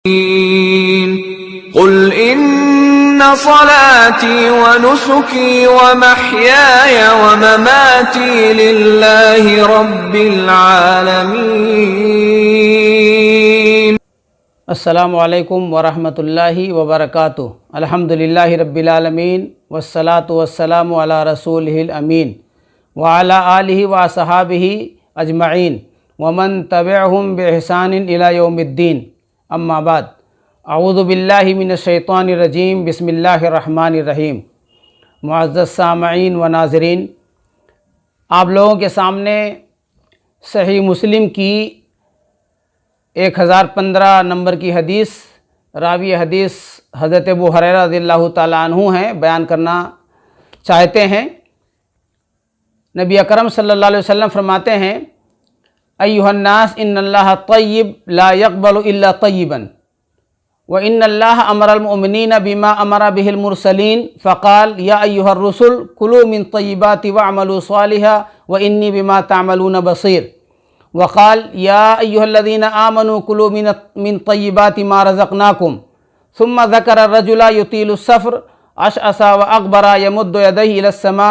कुल इन्न सलाती व नुसुकी व महयाय व ममाती लिल्लाहि रब्बिल आलमीन। अस्सलामु अलैकुम वरहमतुल्लाहि वबरकातुहू। अल्हम्दुलिल्लाहि रब्बिल आलमीन वस्सलातु वस्सलामु अला रसूलिहिल अमीन व अला आलिहि व असहाबिहि अजमईन व मन तबिअहुम बिइहसानिन इला यौमिद्दीन। अम्मा बाद, अऊज़ु बिल्लाहि मिनश शैतानिर रजीम, बिस्मिल्लाहिर रहमानिर रहीम। मुअज़्ज़ज़ सामईन व नाज़रीन, आप लोगों के सामने सही मुस्लिम की 1015 नंबर की हदीस, रावी हदीस हज़रत अबू हुरैरा रज़ियल्लाहु ताला अन्हु हैं, बयान करना चाहते हैं। नबी अकरम सल्लल्लाहु अलैहि वसल्लम फरमाते हैं, अय्युहन्नास इन्नल्लाह तय्यिब ला यक़बलु इल्ला तय्यिबन व इन्नल्लाह अमरल मुअमिनीन बिमा अमरा बिहिल मुरसलीन फ़क़ाल या अय्युहर रुसुल कुलू मिन तय्यिबाति वअमलू सालिहा व इन्नी बिमा तअमलून बसीर वक़ाल या अय्युहल्लज़ीना आमनू कुलू मिन तय्यिबाति मा रज़क़नाकुम सुम्मा ज़करा रजुला युतीलु सफ़र अशअसा व अक़बरा यमुद्दु यदैहि इलस्समा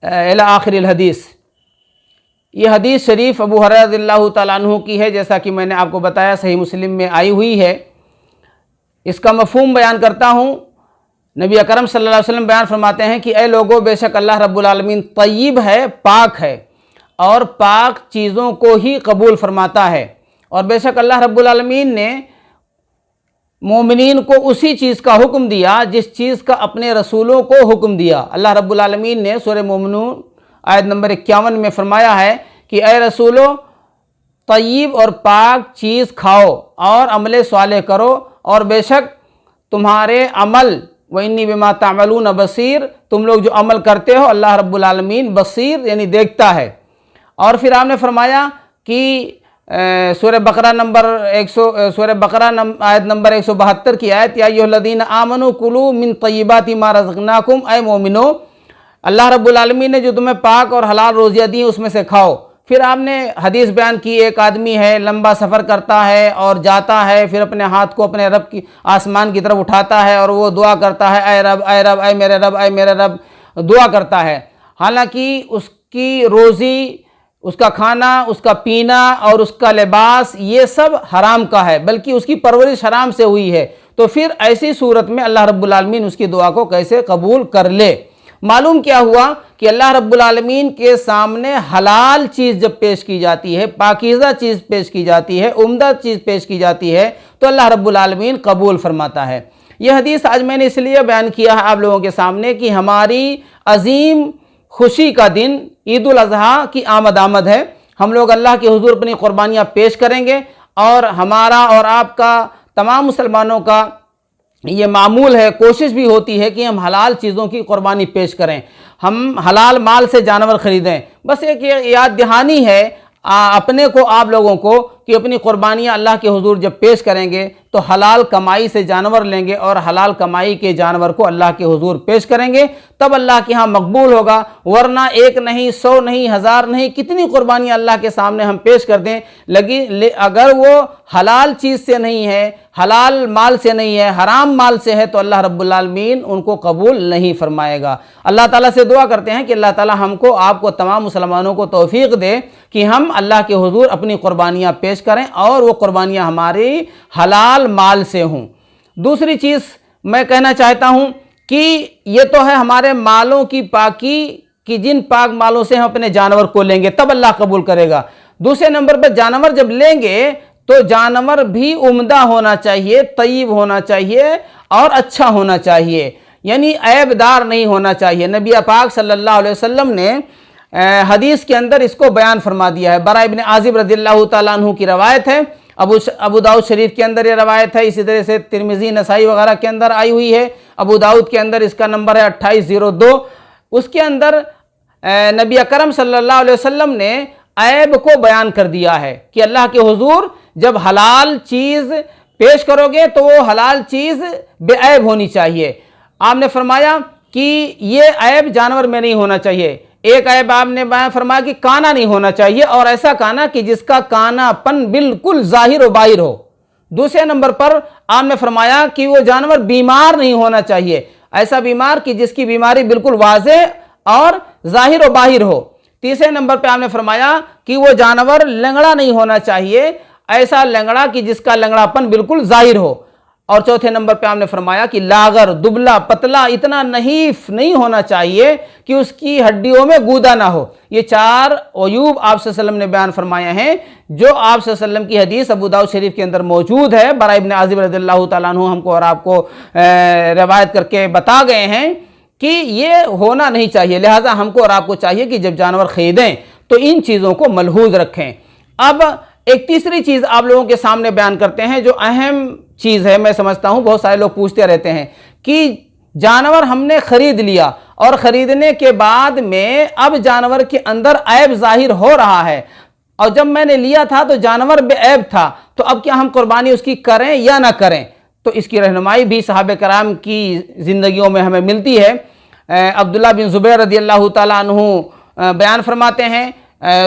इला आखिरिल हदीस। ये हदीस शरीफ अबू हुरैरा रज़ियल्लाहु ताला अन्हु की है, जैसा कि मैंने आपको बताया सही मुस्लिम में आई हुई है। इसका मफ़हूम बयान करता हूँ। नबी अकरम सल्लल्लाहु अलैहि वसल्लम बयान फरमाते हैं कि ऐ लोगों, बेशक अल्लाह रब्बुल आलमीन तय्यिब है, पाक है और पाक चीज़ों को ही कबूल फरमाता है। और बेशक अल्लाह रब्बुल आलमीन ने मोमिनीन को उसी चीज़ का हुक्म दिया जिस चीज़ का अपने रसूलों को हुक्म दिया। अल्लाह रब्बुल आलमीन ने सूरह मोमिनून आयत नंबर 51 में फरमाया है कि ऐ रसूलो, तय्यिब और पाक चीज़ खाओ और अमले स्वाले करो, और बेशक तुम्हारे अमल व इन्नी बिमा तामलून बसीर, तुम लोग जो अमल करते हो अल्लाह रब्बुल आलमीन बसीर यानी देखता है। और फिर आपने फरमाया कि सूरह बकरा आयत नंबर 172 की आयत, या अय्युहल्लज़ीना आमनू कुलू मिन तय्यिबाति मा रज़क़नाकुम, ऐ मोमिनो, अल्लाह रब्बुल आलमीन ने जो तुम्हें पाक और हलाल रोज़ियाँ दी उसमें से खाओ। फिर आपने हदीस बयान की, एक आदमी है, लंबा सफ़र करता है और जाता है, फिर अपने हाथ को अपने रब की आसमान की तरफ उठाता है और वो दुआ करता है, ऐ रब, ऐ रब, ऐ मेरे रब, ऐ मेरे रब, दुआ करता है। हालांकि उसकी रोज़ी, उसका खाना, उसका पीना और उसका लिबास ये सब हराम का है, बल्कि उसकी परवरिश हराम से हुई है। तो फिर ऐसी सूरत में अल्लाह रब्बुल आलमीन उसकी दुआ को कैसे कबूल कर ले? मालूम क्या हुआ कि अल्लाह रब्बुल आलमीन के सामने हलाल चीज़ जब पेश की जाती है, पाकीज़ा चीज़ पेश की जाती है, उम्दा चीज़ पेश की जाती है, तो अल्लाह रब्बुल आलमीन कबूल फरमाता है। यह हदीस आज मैंने इसलिए बयान किया है आप लोगों के सामने कि हमारी अजीम खुशी का दिन ईद उल अज़हा की आमद है। हम लोग अल्लाह के हुजूर अपनी क़ुरबानियाँ पेश करेंगे और हमारा और आपका, तमाम मुसलमानों का ये मामूल है, कोशिश भी होती है कि हम हलाल चीज़ों की क़ुरबानी पेश करें, हम हलाल माल से जानवर ख़रीदें। बस एक याद दहानी है अपने को, आप लोगों को, कि अपनी क़ुरबानियाँ अल्लाह के हुजूर जब पेश करेंगे तो हलाल कमाई से जानवर लेंगे और हलाल कमाई के जानवर को अल्लाह के हुजूर पेश करेंगे, तब अल्लाह के यहाँ मकबूल होगा। वरना एक नहीं, 100 नहीं, 1000 नहीं, कितनी क़ुरबानियाँ अल्लाह के सामने हम पेश कर दें, अगर वो हलाल चीज़ से नहीं है, हलाल माल से नहीं है, हराम माल से है, तो अल्लाह रब्बुल आलमीन उनको कबूल नहीं फरमाएगा। अल्लाह ताला से दुआ करते हैं कि अल्लाह ताला हमको, आपको, तमाम मुसलमानों को तौफीक दे कि हम अल्लाह के हुजूर अपनी क़ुरबानियाँ पेश करें और वो क़ुरबानियाँ हमारी हलाल माल से हों। दूसरी चीज़ मैं कहना चाहता हूँ कि ये तो है हमारे मालों की पाकी, कि जिन पाक मालों से हम अपने जानवर को लेंगे तब अल्लाह कबूल करेगा। दूसरे नंबर पर जानवर जब लेंगे तो जानवर भी उम्दा होना चाहिए, तय्यब होना चाहिए और अच्छा होना चाहिए, यानी ऐबदार नहीं होना चाहिए। नबी पाक सल्लल्लाहु अलैहि वसल्लम ने हदीस के अंदर इसको बयान फरमा दिया है। बरा इब्न आज़िब रज़ियल्लाहु ताला अन्हु की रवायत है, अबू दाऊद शरीफ के अंदर ये रवायत है, इसी तरह से तिरमिज़ी, नसाई वगैरह के अंदर आई हुई है। अबू दाऊद के अंदर इसका नंबर है 2802। उसके अंदर नबी अकरम सल्लल्लाहु अलैहि वसल्लम ने ऐब को बयान कर दिया है कि अल्लाह के हुजूर जब हलाल चीज़ पेश करोगे तो वो हलाल चीज़ बेऐब होनी चाहिए। आपने फरमाया कि ये ऐब जानवर में नहीं होना चाहिए। एक ऐब आपने बयान फरमाया कि काना नहीं होना चाहिए, और ऐसा काना कि जिसका कानापन बिल्कुल जाहिर व बाहिर हो, दूसरे नंबर पर आपने फरमाया कि वो जानवर बीमार नहीं होना चाहिए, ऐसा बीमार कि जिसकी बीमारी बिल्कुल वाज़े और जाहिर व बाहिर हो। तीसरे नंबर पे आपने फरमाया कि वो जानवर लंगड़ा नहीं होना चाहिए, ऐसा लंगड़ा कि जिसका लंगड़ापन बिल्कुल जाहिर हो। और चौथे नंबर पे आपने फरमाया कि लागर, दुबला, पतला, इतना नहीफ नहीं होना चाहिए कि उसकी हड्डियों में गूदा ना हो। ये 4 अयूब आप सल्लल्लाहु अलैहि वसल्लम ने बयान फरमाए हैं, जो आप सल्लल्लाहु अलैहि वसल्लम की हदीस अबू दाऊद शरीफ के अंदर मौजूद है। बरा इब्न आज़िब रज़ियल्लाहु ताला अन्हु हमको और आपको रवायत करके बता गए हैं कि ये होना नहीं चाहिए। लिहाजा हमको और आपको चाहिए कि जब जानवर खरीदें तो इन चीज़ों को मलहूज रखें। अब एक तीसरी चीज़ आप लोगों के सामने बयान करते हैं, जो अहम चीज़ है, मैं समझता हूँ बहुत सारे लोग पूछते रहते हैं कि जानवर हमने खरीद लिया और ख़रीदने के बाद में अब जानवर के अंदर ऐब जाहिर हो रहा है, और जब मैंने लिया था तो जानवर बेऐब था, तो अब क्या हम कुर्बानी उसकी करें या ना करें? तो इसकी रहनुमाई भी सहाबे कराम की ज़िंदगियों में हमें मिलती है। अब्दुल्ला बिन ज़ुबैर रज़ियल्लाहु ताला अन्हु बयान फरमाते हैं,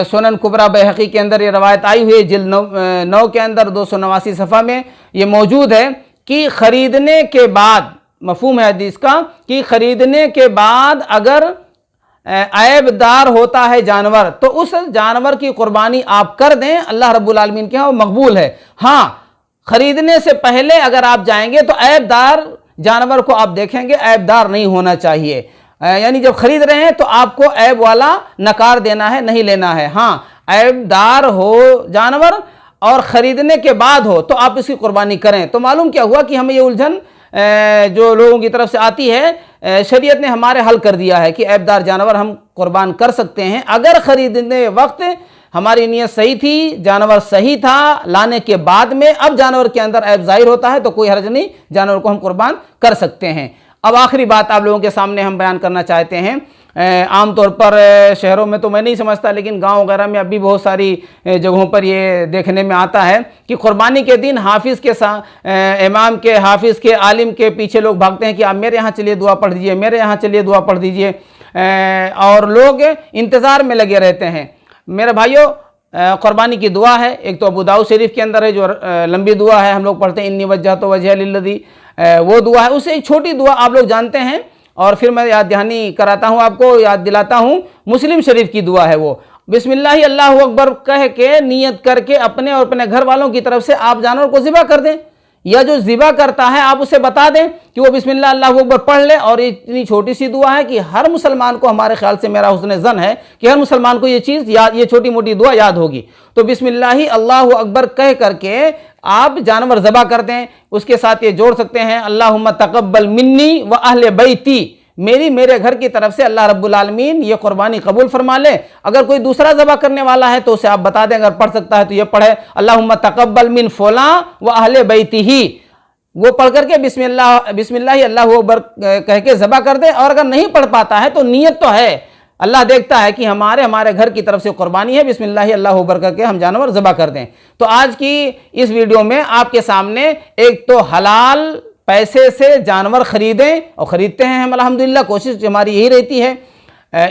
सुनन कुबरा बैहक़ी के अंदर ये रवायत आई हुई है, जिल्द 9 के अंदर 289 सफ़ा में ये मौजूद है कि ख़रीदने के बाद, मफ़हूम है हदीस का, कि ख़रीदने के बाद अगर ऐबदार होता है जानवर तो उस जानवर की कुर्बानी आप कर दें, अल्लाह रब्बुल आलमीन के यहाँ वो मकबूल है। हाँ, ख़रीदने से पहले अगर आप जाएंगे तो ऐबदार जानवर को आप देखेंगे, ऐबदार नहीं होना चाहिए, यानी जब खरीद रहे हैं तो आपको ऐब वाला नकार देना है, नहीं लेना है। हाँ, ऐबदार हो जानवर और ख़रीदने के बाद हो तो आप इसकी कुर्बानी करें। तो मालूम क्या हुआ कि हमें ये उलझन जो लोगों की तरफ से आती है, शरीयत ने हमारे हल कर दिया है कि ऐबदार जानवर हम कुर्बान कर सकते हैं अगर ख़रीदने वक्त हमारी नीयत सही थी, जानवर सही था, लाने के बाद में अब जानवर के अंदर ऐब ज़ाहिर होता है तो कोई हर्ज नहीं, जानवर को हम कुर्बान कर सकते हैं। अब आखिरी बात आप लोगों के सामने हम बयान करना चाहते हैं। आमतौर पर शहरों में तो मैं नहीं समझता, लेकिन गांव वगैरह में अभी बहुत सारी जगहों पर ये देखने में आता है कि कुर्बानी के दिन हाफिज़ के इमाम के, हाफिज़ के, आलिम के पीछे लोग भागते हैं कि आप मेरे यहाँ चलिए दुआ पढ़ दीजिए, मेरे यहाँ चलिए दुआ पढ़ दीजिए, और लोग इंतज़ार में लगे रहते हैं। मेरे भाइयों, कुर्बानी की दुआ है, एक तो अबू दाऊद शरीफ के अंदर है जो लंबी दुआ है, हम लोग पढ़ते हैं इन्नी वज्जहतु वजहिया लिल्लज़ी, वो दुआ है। उससे एक छोटी दुआ आप लोग जानते हैं, और फिर मैं याद दहानी कराता हूँ, आपको याद दिलाता हूँ। मुस्लिम शरीफ की दुआ है वो, बिस्मिल्लाहि अल्लाहु अकबर कह के नियत करके अपने और अपने घर वालों की तरफ से आप जानवर को ज़िबा कर दें, या जो ज़िबा करता है आप उसे बता दें कि वो बिस्मिल्लाह अल्लाहु अकबर पढ़ ले। और ये इतनी छोटी सी दुआ है कि हर मुसलमान को, हमारे ख्याल से, मेरा हुस्न ज़न है कि हर मुसलमान को ये चीज़ याद, ये छोटी मोटी दुआ याद होगी। तो बिस्मिल्लाहि अल्लाहु अकबर कह करके आप जानवर ज़बा कर दें। उसके साथ ये जोड़ सकते हैं, अल्लाहुम्मा तक़ब्बल मिन्नी व अहले बैती, मेरे घर की तरफ से अल्लाह रब्बुल आलमीन ये कुर्बानी कबूल फरमा ले। अगर कोई दूसरा ज़बा करने वाला है तो उसे आप बता दें, अगर पढ़ सकता है तो ये पढ़े, अल्लाहुम्मा तक़ब्बल मिन फुलां व अहले बैतिही, वो पढ़ करके बिस्मिल्लाहि अल्लाहु अकबर कह के ज़बा कर दे। और अगर नहीं पढ़ पाता है तो नियत तो है, अल्लाह देखता है कि हमारे घर की तरफ से कुर्बानी है, बिस्मिल्लाहि अल्लाहु अकबर करके हम जानवर ज़बा कर दें। तो आज की इस वीडियो में आपके सामने एक तो हलाल पैसे से जानवर खरीदें, और ख़रीदते हैं हम अल्हम्दुलिल्लाह, कोशिश हमारी यही रहती है,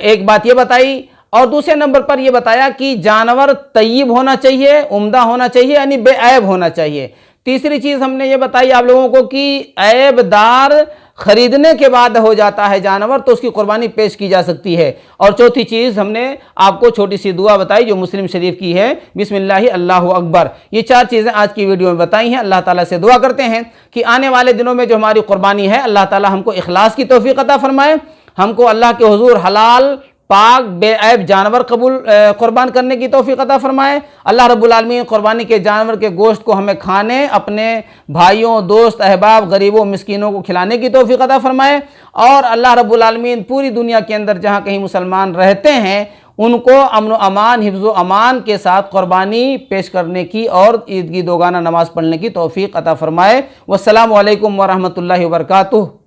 एक बात ये बताई। और दूसरे नंबर पर यह बताया कि जानवर तय्यब होना चाहिए, उम्दा होना चाहिए, यानी बेऐब होना चाहिए। तीसरी चीज़ हमने ये बताई आप लोगों को कि ऐबदार खरीदने के बाद हो जाता है जानवर तो उसकी कुर्बानी पेश की जा सकती है। और चौथी चीज़ हमने आपको छोटी सी दुआ बताई जो मुस्लिम शरीफ की है, बिस्मिल्लाहि अल्लाहु अकबर। ये 4 चीज़ें आज की वीडियो में बताई हैं। अल्लाह ताला से दुआ करते हैं कि आने वाले दिनों में जो हमारी कुर्बानी है, अल्लाह ताला हमको इखलास की तौफीक अता फरमाए, हमको अल्लाह के हुजूर हलाल पाक बेऐब जानवर कुर्बान करने की तौफीक अता फरमाए। अल्लाह रब्बुल आलमीन कुर्बानी के जानवर के गोश्त को हमें खाने, अपने भाइयों, दोस्त, अहबाब, गरीबों, मिस्कीनों को खिलाने की तौफीक अता फरमाए। और अल्लाह रब्बुल आलमीन पूरी दुनिया के अंदर जहाँ कहीं मुसलमान रहते हैं उनको अमन व अमान, हिफ्ज़ व अमान के साथ कुर्बानी पेश करने की और ईद की दोगाना नमाज़ पढ़ने की तौफीक अता फरमाए। वस्सलामु अलैकुम व रहमतुल्लाहि व बरकातुहू।